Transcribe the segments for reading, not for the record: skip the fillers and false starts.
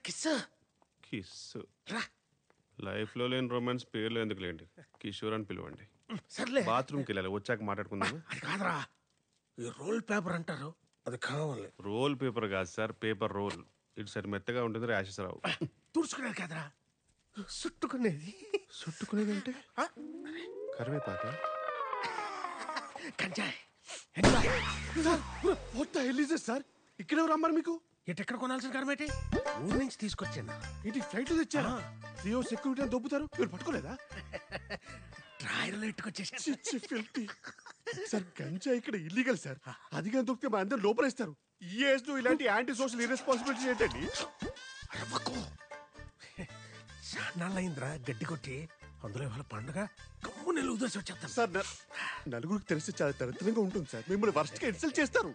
Kiss kiss రా. లైఫ్లో లేని రొమాన్స్ పేర్లు ఎందుకు లేండి, కిషోర్ అని పిలవండి. సర్లే బాత్రూమ్కి వెళ్ళాలి, వచ్చాక మాట్లాడుకుందాం. అది కాదురా, ఈ రోల్ పేపర్ అంటారు, అది కావాలి. రోల్ పేపర్ కాదు సార్, పేపర్ రోల్. ఇటు సరి మెత్తగా ఉంటుంది, ర్యాషెస్ రావు. తుడుచుకునేది కాదురా, చుట్టుకునేది. చుట్టుకునేది అంటే కరివేపాక. కంజాయ్ సార్ ఇక్కడ ఎవరు అమ్మారు మీకు? ఎక్కడ కొనాల్సిన కరమేటి, ఊరు నుంచి తీసుకొచ్చాను. ఏంటి ఫ్లైట్ తెచ్చారా? రియో సెక్యూరిటీ అని దొబ్బుతారు, మీరు పట్టుకోలేదా? డ్రాయర్లో ఎట్టుకొచ్చేసాను. చిచ్చి ఫిల్తీ. సార్ గంజా ఇక్కడ ఇల్లీగల్ సార్, అదిగా దొరికితే మా అందరు లోపలేస్తారు. ఈ ఏజ్ లో ఇలాంటి యాంటీ సోషల్ ఇర్రెస్పాన్సిబిలిటీ ఏంటండి? చాన్నాళ్ళయిందిరా గడ్డి కొట్టి, అందులో ఇవాళ పండుగ కమ్ము నెల ఉదర్సి వచ్చేస్తాను. సార్ నలుగురికి తెలిసి చాలా దరిద్రంగా ఉంటుంది సార్, మిమ్మల్ని వర్స్ట్ గా ఇన్సల్ట్ చేస్తారు.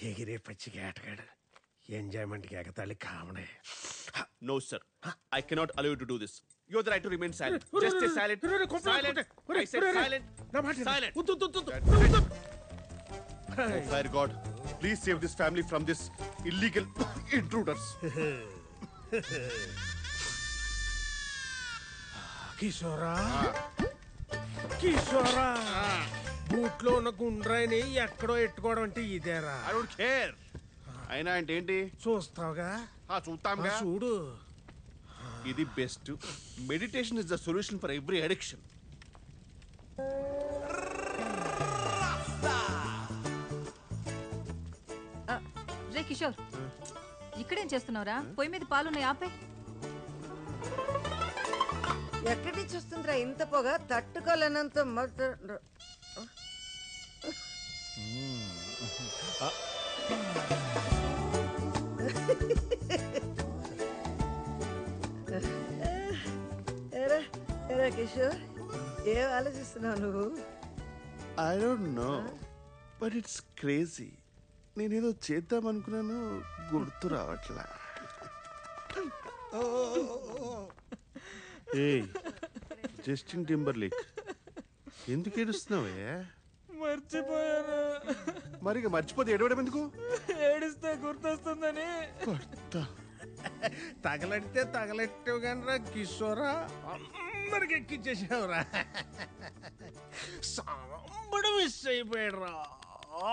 ఎగిరే పచ్చికి ఆటగాడు, ఎంజాయ్మెంట్కి ఎగతాళి కామనే. No, sir. I cannot allow you to do this. You have the right to remain silent. Just stay silent. Silent. I said silent. Silent. Oh, fire God, please save this family from this illegal intruders. కిషోరా కిషోరా, బూట్లో ఉన్న గుండ్రాయిని ఎక్కడో ఎట్టుకోవడం అంటే ఇదేరా. I don't care. అయినా అంటే ఏంటి? చూస్తావుగా, చూస్తాంగా. చూడు. ఇది best. Meditation is the solution for every addiction. రే కిషోర్, ఇక్కడేం చేస్తున్నావురా? పొయ్యి మీద పాలున్నాయి, ఆపే. ఎక్కడి నుంచి వస్తుందిరా ఇంత పొగ? తట్టుకోలేనంత కిషోర్, ఏం ఆలోచిస్తున్నావు నువ్వు? I don't no, but it's crazy. నేనేదో చేద్దాం అనుకున్నాను, గుర్తు రావట్లా. జస్టిన్ టింబర్లేక్, ఎందుకు ఏడుస్తున్నావే? మర్చిపోయాను. మరి మర్చిపోతే ఏడవడం ఎందుకు? ఏడిస్తే గుర్తొస్తుందని. తగలడితే తగలెట్టావు కానీ రా కిషోరా, అందరికి ఎక్కించేసావురా. సాంబడు మిస్ అయిపోయాడు రా.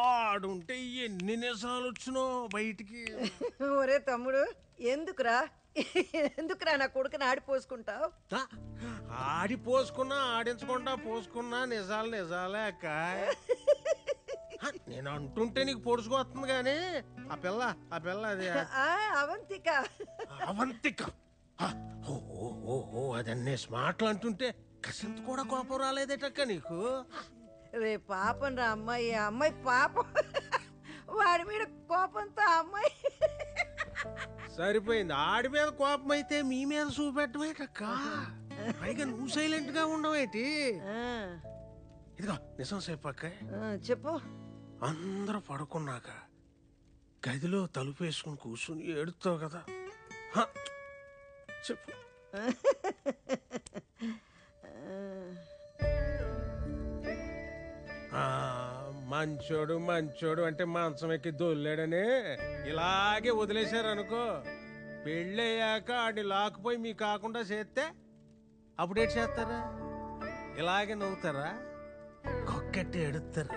ఆడుంటే ఎన్ని నిజాలు వచ్చినో బయటికి. ఒరే తమ్ముడు, ఎందుకురా నా కొడుకుని ఆడిపోసుకుంటావు? ఆడి పోసుకున్నా ఆడించకుండా పోసుకున్నా నిజాలు నిజాలే అక్క. నేను అంటుంటే నీకు పొడుచుకొస్తుంది కానీ ఆ పిల్ల అది అవంతిక. అవంతిక ఓ అదన్నీ స్మార్ట్లు అంటుంటే కసింత కూడా కోపం రాలేదేటక్క నీకు? రే పాపం రా అమ్మాయి పాపం, వాడి మీద కోపంతో అమ్మాయి. సరిపోయింది, ఆడి మీద కోపం అయితే మీ మీద చూపెట్టమేటక్క. పైగా నువ్వు సైలెంట్ గా ఉండవేటి? ఇదిగో నిజం చెప్పక్క. చెప్పు. అందరూ పడుకున్నాక గదిలో తలుపేసుకుని కూర్చుని ఏడుతావు కదా, చెప్పు. మంచోడు అంటే మంచం ఎక్కి దొల్లాడని ఇలాగే వదిలేశారనుకో, పెళ్ళయ్యాక ఆడిని లాక్కుపోయి మీ కాకుండా చేస్తే అప్పుడేటి చేస్తారా? ఇలాగే నవ్వుతారా? కొక్కెట్టి ఎడుతారు.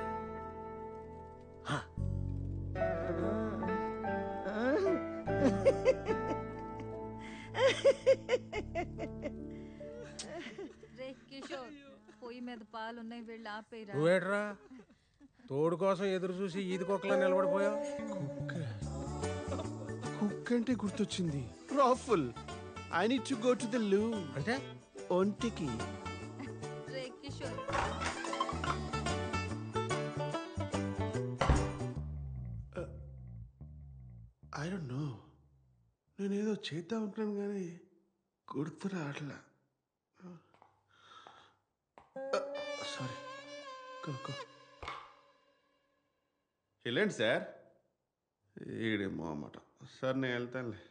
రే కిషోర్, పొయ్యి మీద పాలున్నాయి, వెళ్ళి ఆపేరా. నువ్వేట్రా తోడు కోసం ఎదురు చూసి ఈది కుక్కలా నిలబడిపోయావు? కుక్ అంటే గుర్తొచ్చింది. రాఫుల్, I need to go to the loo. అంటే ఒంటికి. రే కిషోర్, ఐ డోంట్ నో, నేనేదో చేద్దాం అనుకున్నాను కానీ గుర్తు రావట్లా. సారీ. వెళ్ళండి సార్. ఈడేమో అన్నమాట. సార్ నేను వెళ్తానులే.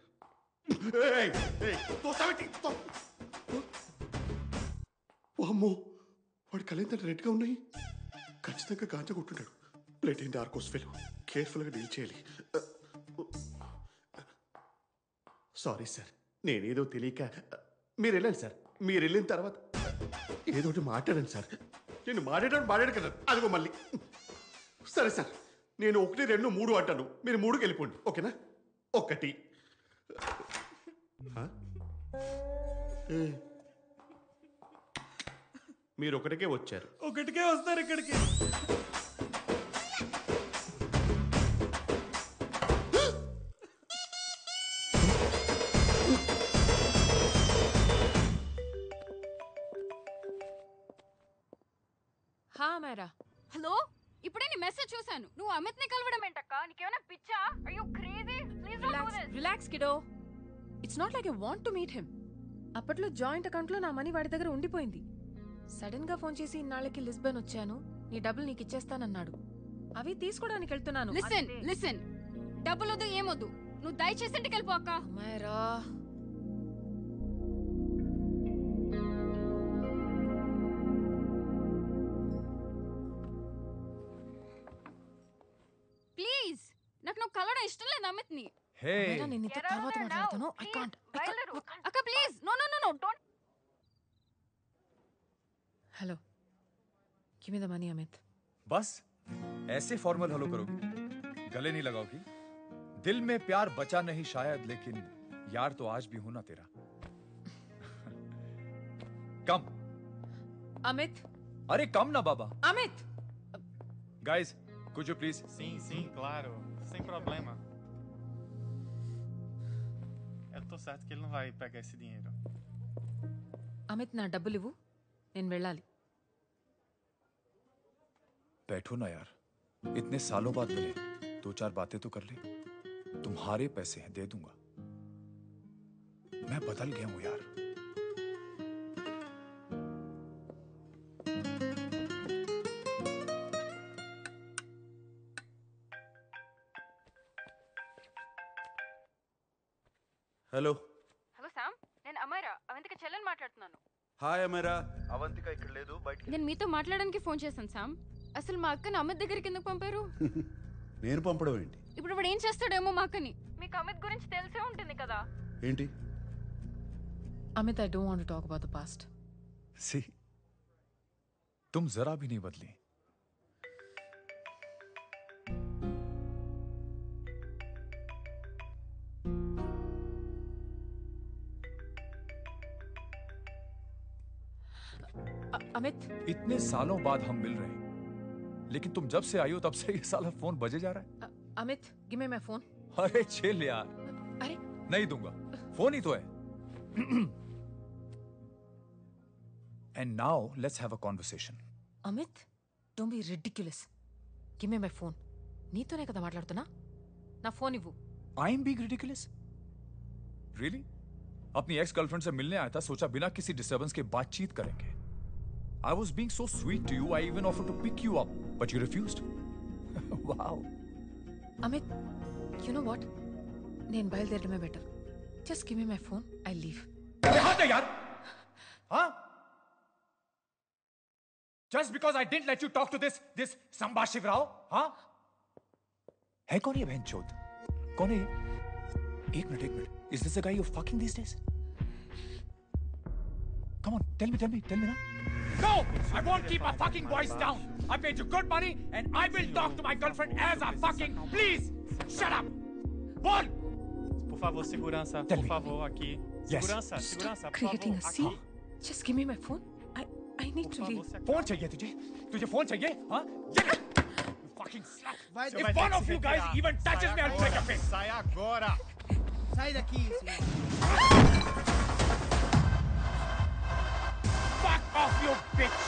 అమ్మో, వాడి కళ్ళేంత రెడ్గా ఉన్నాయి. ఖచ్చితంగా గాంజా కొట్టుంటాడు. ప్లేట్ ఏంటి ఆర్కోస్ ఫెలో, కేర్ఫుల్గా డీల్ చేయాలి. సారీ సార్, నేనేదో తెలియక. మీరు వెళ్ళండి సార్, మీరు వెళ్ళిన తర్వాత ఏదో ఒకటి మాట్లాడండి సార్. నేను మాట్లాడాడు కదా, అదిగో మళ్ళీ. సరే సార్, నేను 1, 2, 3 అంటాను, మీరు 3కి వెళ్ళిపోండి, ఓకేనా? 1. మీరు 1కే వచ్చారు. ఒకటికే వస్తారు ఇక్కడికి. హా మేరా. హలో, ఇప్పుడే నీ మెసేజ్ చూశాను. నువ్వు అమిత్ ని కలవడం ఏంటక్క? నీకేమైనా పిచ్చా? Are you crazy? Please don't do this. Relax kiddo. It's not like I want to meet him. అప్పట్లో జాయింట్ అకౌంట్ లో నా మనీ వాడి దగ్గర ఉండిపోయింది. సడన్ గా ఫోన్ చేసి ఇన్నాళ్ళకి లిస్బన్ వచ్చాను, నీ డబ్బులు నీకు ఇచ్చేస్తానన్నాడు. అవి తీసుకోవడానికి వెళ్తున్నాను. లిసన్, డబ్బులొద్దు ఏమొద్దు, నువ్వు దయచేసి ఇంటికి వెళ్ళిపో అక్క. మేరా ప్లీజ్, నాకు నువ్వు కలవడం ఇష్టం లేదు అమిత్ ని. మేరా, నేను నీతో తర్వాత మాట్లాడతాను. I can't. అక్క please, no don't. Hello, give me the money Amit. बस ऐसे फॉर्मल हेलो करोगी? गले नहीं लगाओगी? दिल में प्यार बचा नहीं शायद, लेकिन यार तो आज भी हूं ना तेरा. कम. अमित. अरे कम ना बाबा. Amit. Guys, could you please? Sim, claro. Sem problema. Eu tô certo que ele não vai pegar esse dinheiro. Amit, నా డబ్బులు ఇవ్వు, నేను వెళ్ళాలి. बैठो ना यार, इतने सालों बाद मिले, 2-4 बातें तो कर ले. तुम्हारे पैसे हैं, दे दूंगा. मैं बदल गया हूं यार. హలో హలో సామ్, నేను అమైరా, అవంతిక చెల్లెని మాట్లాడుతున్నాను. హాయ్ అమరా. అవంతిక ఇక్కడ లేదు, బయటికి. నేను మీతో మాట్లాడడానికి ఫోన్ చేశాను సామ్. అసలు మా అక్కని అమిత్ దగ్గరికి ఎందుకు పంపారు? నేను పంపడం ఏంటి? ఇప్పుడు వాడు ఏం చేస్తాడేమో మా అక్కని. మీకు అమిత్ గురించి తెలిసే ఉంటుంది కదా. ఏంటి? Amit, I don't want to talk about the past. सी, तुम जरा भी नहीं बदली. अमित, इतने सालों बाद हम मिल रहे हैं, लेकिन तुम जब से आई हो तब से ये साला फोन बजे जा रहा है. Amit, give me my phone. अरे चिल यार. अरे नहीं दूंगा, फोन ही तो है. And now let's have a conversation. Amit, don't be ridiculous. Give me my phone. నీతోనే కదా మాట్లాడుతున్నా, నా ఫోన్ ఇవ్వు. I'm being ridiculous? Really? अपनी एक्स गर्लफ्रेंड से मिलने आया था, सोचा बिना किसी डिस्टर्बेंस के बातचीत करेंगे. I was being so sweet to you, I even offered to pick you up, but you refused. Wow. Amit, you know what? నేను బయలుదేరడమే better. Just give me my phone, I'll leave. अरे हाँ तो यार, हाँ? Just because I didn't let you talk to this Samba Shivrao, हाँ? है कौन ये बहनचोद? कौन है ये? एक minute. Is this the guy you're fucking these days? Come on, tell me ना. No! I won't keep my fucking voice down. I paid you good money and I will talk to my girlfriend as a fucking... Please! Shut up! Bol! Por favor, segurança. Tell Por me. favor, aqui. Yes. Segurança, por Creating favor. a scene. Just give me my phone. I need to leave. Phone चाहिए तुझे phone चाहिए, हाँ? You fucking slut! Vai, If one of you guys even touches me, I'll break your face. Sai agora! Sai daqui, senhor. Fuck off, you bitch!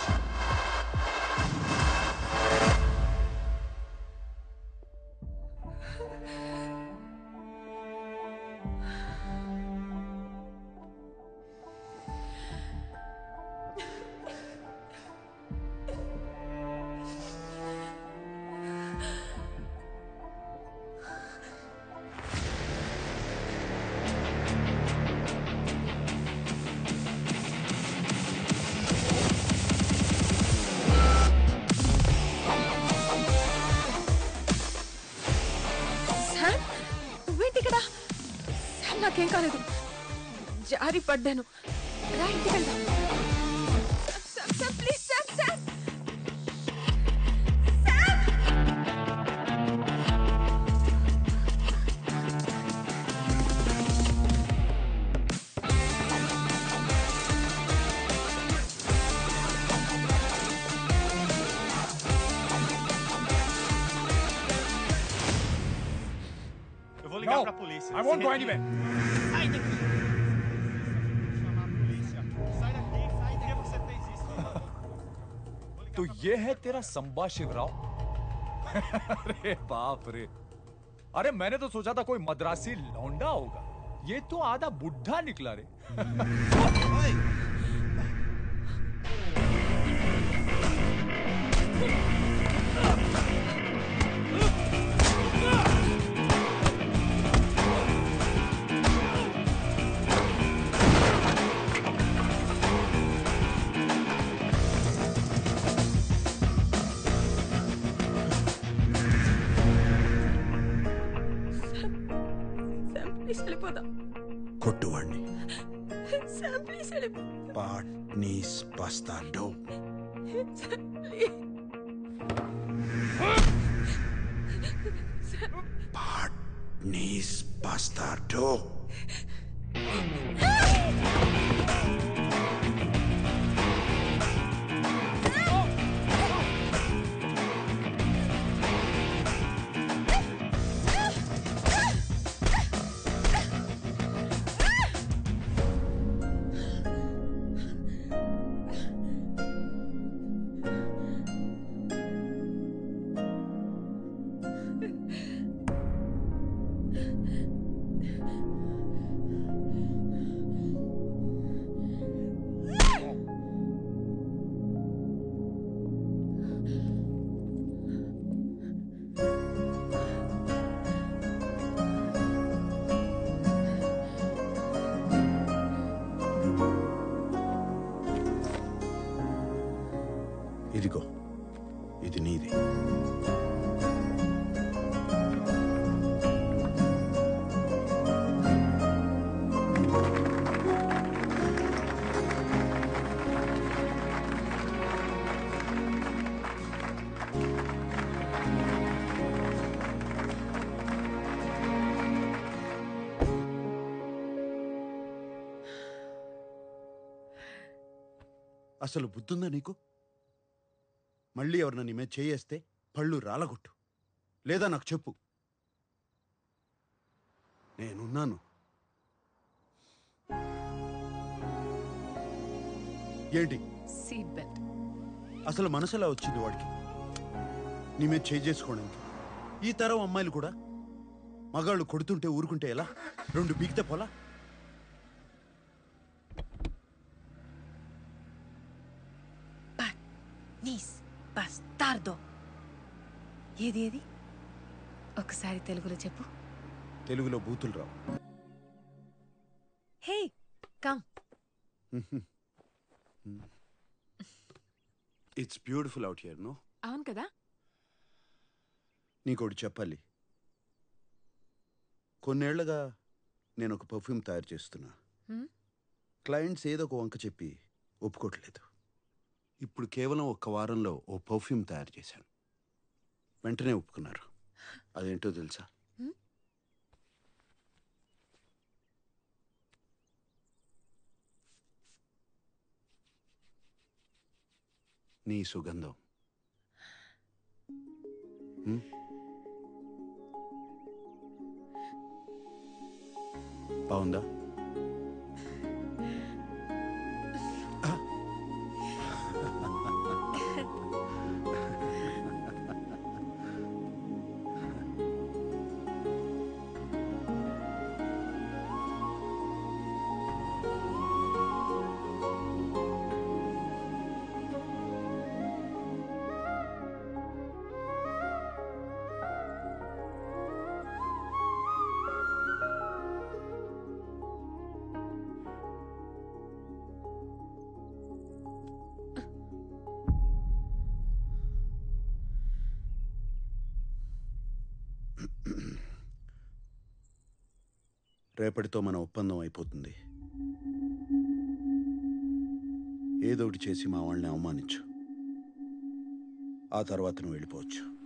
Sam? నాకేం కాలేదు, జారి పడ్డాను. రా ఇంటికి వెళ్దాం. Sam, Sam, please, Sam, Sam. Eu vou ligar pra polícia. I won't go anywhere. Sai daqui! Chamar a polícia. Sai daqui, sai daqui. Por que você fez isso? तो ये है तेरा संबा शिवराव? अरे बाप रे, अरे मैंने तो सोचा था कोई मद्रासी लौंडा होगा, ये तो आधा बुढ़ा निकला रे. ప్లీజ్ వెళ్ళిపోదాం. కొట్టువాణ్ణి సామ్ ప్లీజ్ వెళ్ళిపో. పాట్నీస్ బస్తాడో. పాట్నీస్ బస్తాడో. ఇదిగో ఇది నీది. అసలు బుద్ధుందా నీకు? మళ్ళీ ఎవరన్నా నీ మీద చేయేస్తే పళ్ళు రాలగొట్టు, లేదా నాకు చెప్పు, నేనున్నాను. ఏంటి సీట్ బెల్ట్. అసలు మనసు ఎలా వచ్చింది వాడికి నీ మీద చేసుకోవడానికి? ఈ తరం అమ్మాయిలు కూడా మగాళ్ళు కొడుతుంటే ఊరుకుంటే ఎలా? రెండు పీకితే పోలా? నీస్ బస్తార్దో. ఏది ఏది ఒకసారి తెలుగులో చెప్పు. తెలుగులో బూతులు రావు. Hey come. It's beautiful out here. No, అవును కదా. నీకోటి చెప్పాలి. కొన్నేళ్లుగా నేను ఒక పర్ఫ్యూమ్ తయారు చేస్తున్నా. క్లయింట్స్ ఏదో ఒక వంక చెప్పి ఒప్పుకోవట్లేదు. ఇప్పుడు కేవలం 1 వారంలో ఓ పర్ఫ్యూమ్ తయారు చేశాను. వెంటనే ఒప్పుకున్నారు. అదేంటో తెలుసా? నీ సుగంధం. బాగుందా? రేపటితో మన ఒప్పందం అయిపోతుంది. ఏదోటి చేసి మా వాళ్ళని అవమానించు. ఆ తర్వాత నువ్వు వెళ్ళిపోవచ్చు.